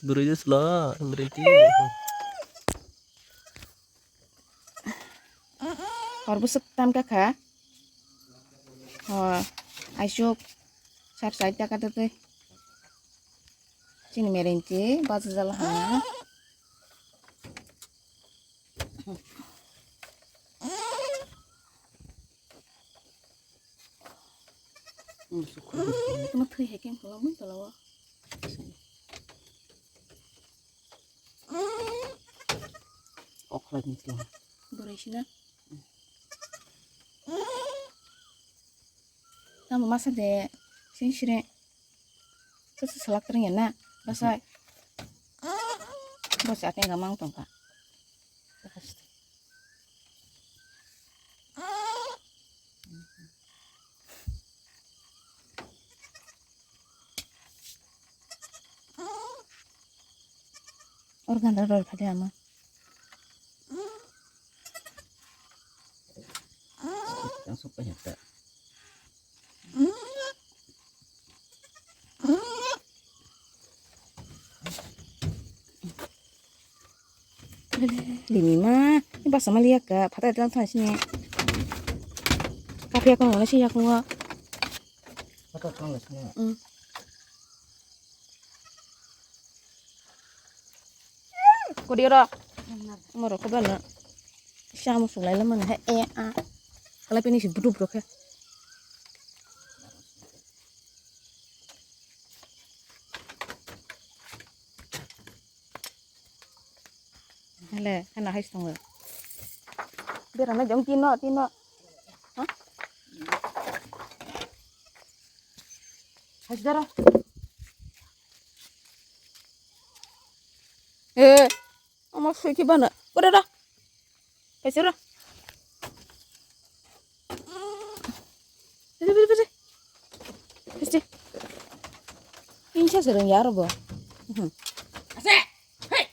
Beruja sela berarti. Hor busuk tam kakak. Hor aisuk sar side taka tuh. Sini merinci batu jalan hana. Kamu tuh heking kalau mau kalau lagi sih. beresina. Kamu masak deh. Sini sini. Terus selak teringin na. Basa. Bos artinya nggak mau tuh kak. Organ darah pada ama. Yang suka nyata. Limi mah. Ini pas sama lihat kak. Patah dalam tanah sini. Tapi aku nggak sih aku nggak. Atau kalau semua. Kau dia mau rokok bala. Siapa mulai lemah nih? Kalau ini sih buduk buduk ya. Hele, enak his tunggu. Biar ame jong tino. Hah? His darah. Amak suki bana. Udah dah. Kasih dah. Betul. Kasih. Ini saya sering ya robo. Kasih. Hei.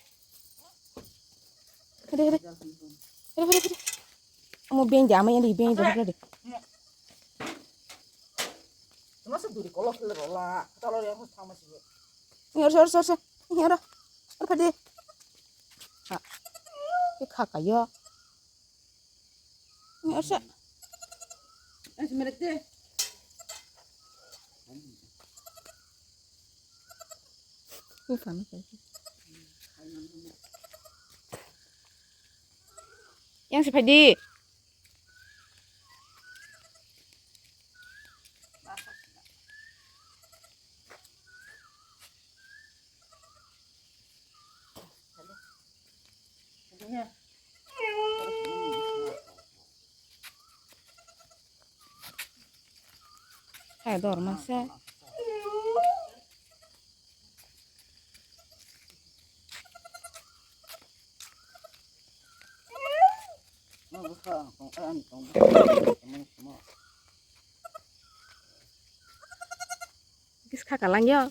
Ada. Kamu benja ama yang di benja deh. Masuk duri kolok lah. Kalau yang harus sama sih. Ini harus. Ini ada. Apa deh? Ah. Ini kakak ya. Ini harus. Semerek deh. Bukan. Yang si Padi. Kayak dorman sih. Kis kakak lang ya.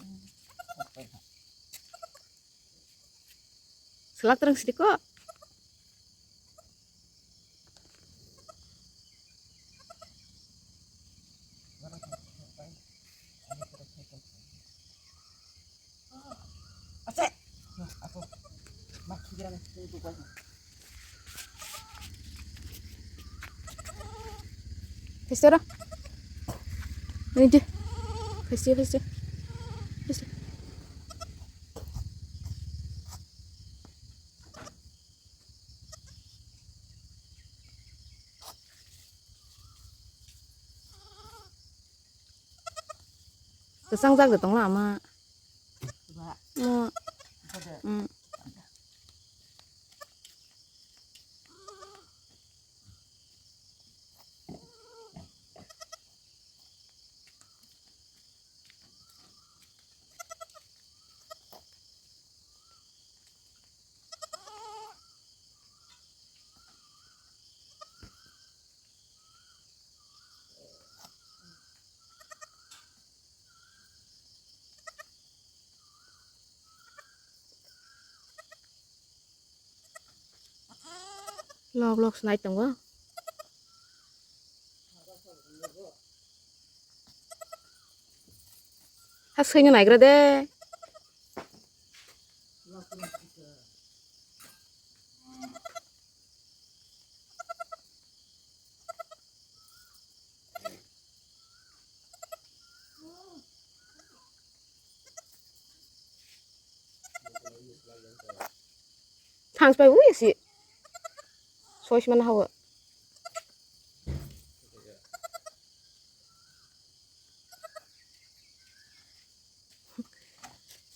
Selak terus sedikit. Asik. Aku mak pikiran itu banyak. Festival. Ini deh. Festival. Kesang zag được tống lama. Log snack tông quá. Hát sinh cái này cái đấy. Hàng bay ui sih. Sois mana hawa.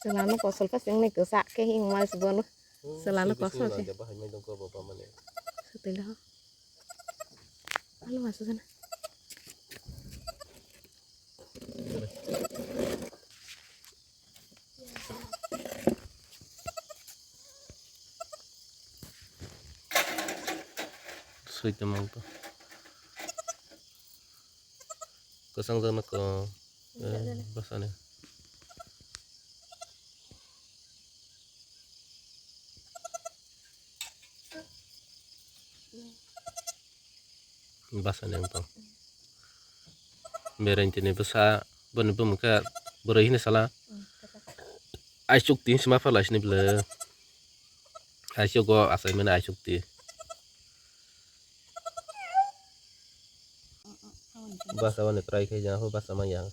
Selalu kosol pas yang nih kesak ke hing mal sebuah Selalu kosol sih. Setelah. Lalu masuk sana. Sweet naman to. Kasang sana ko. Basa na. Basa na yung to. Meron tini basa. Bani bumka. Berahi ni salah. Asyuk tin sama falas ni bila. Asyuk go asal mana asyuk tin. Basa wane try kaya jangan basa mayang.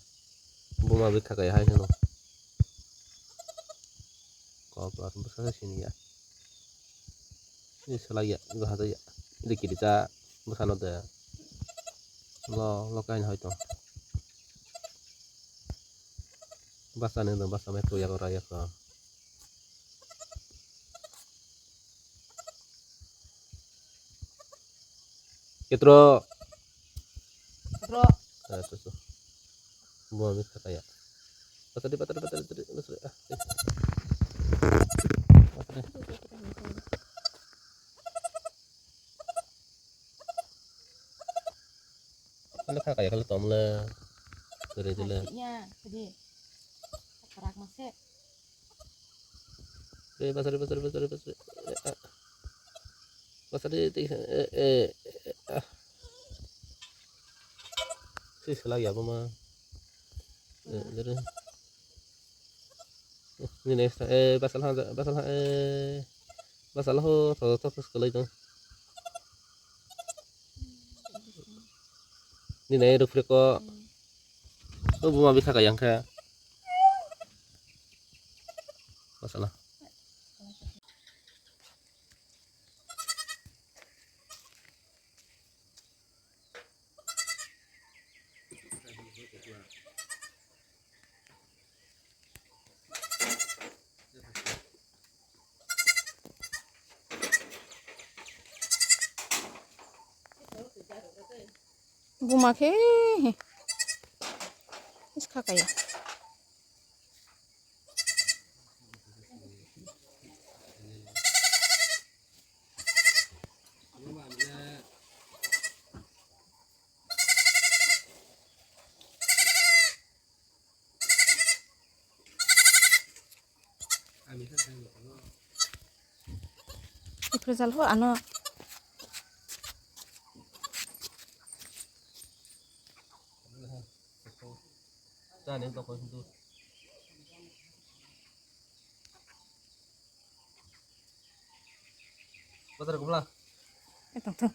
Buma bika kaya hai no. Kau keluar basa sini ya. Ini salah ya, gua hata ya. Ini kita basa no deh. Lo kain hai to. Basa nih dong basa metu ya raya ka. Ketro. Bro. Tuh. Buang bisa kayak. Patadi. Kalau kayak kalau tom le. Dari dulu. Nya, jadi. Kerak masih. Pasari. Sih lagi apa mah? Jadi ini next masalah ho terus kalau itu ini nih refrek kok lu mau bisa kayak yang kayak masalah Bumake. Is kakaya. Ipresal ho ano. Yang toko itu betul kumlah Tuh.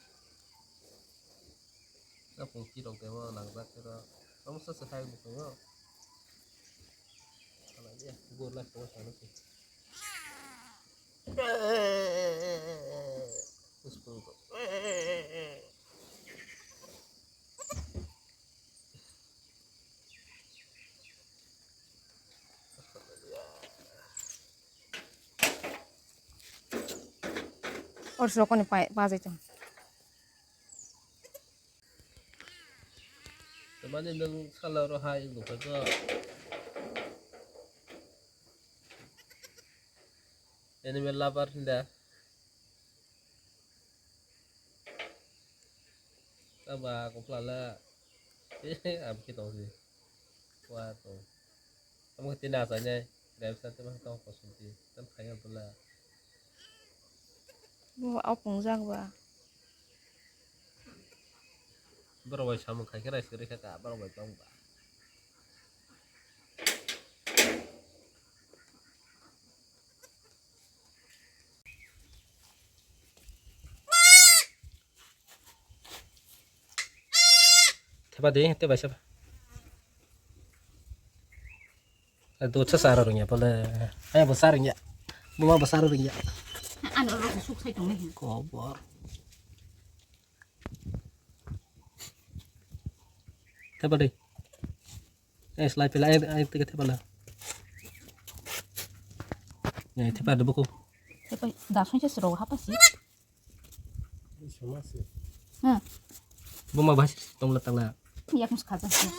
na pungki dong tema nangkat kira kamu selesai bukan ya kalau dia gue lah sama sana sih terus pungkok Harus lo nih pas itu. teman yang kalau rohai itu kata ini melapar ndak sama aku pelala apa kita sih waduh kamu tidak rasanya nggak bisa teman tahu konsumsi kan kayak pula Bu opung giang ba. berapa sama kayak kira istri kata berapa bang ba Tepat deh, tepat siapa? Itu besar orangnya, boleh. Besar ya, bunga besar orangnya. anu lo suk sai tong ni Kobor. Tebal deh. Slide pila air tiga tebal lah. Ya, tebal ada buku. Tapi dah sunyi seru apa sih? Sama sih. Buma bahas tong letak lah. Iya aku suka sih.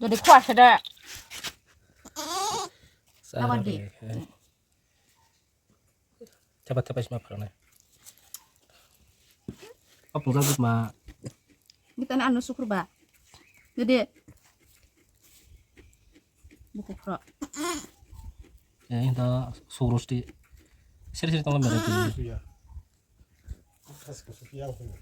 Jadi kuat ada. Apa deh? Cepat semua pernah. Apa enggak mah? Kita anu syukur ba. Jadi buku pro. Ya itu surus di seri tong lembar itu. Iya. Kas kesukian tuh.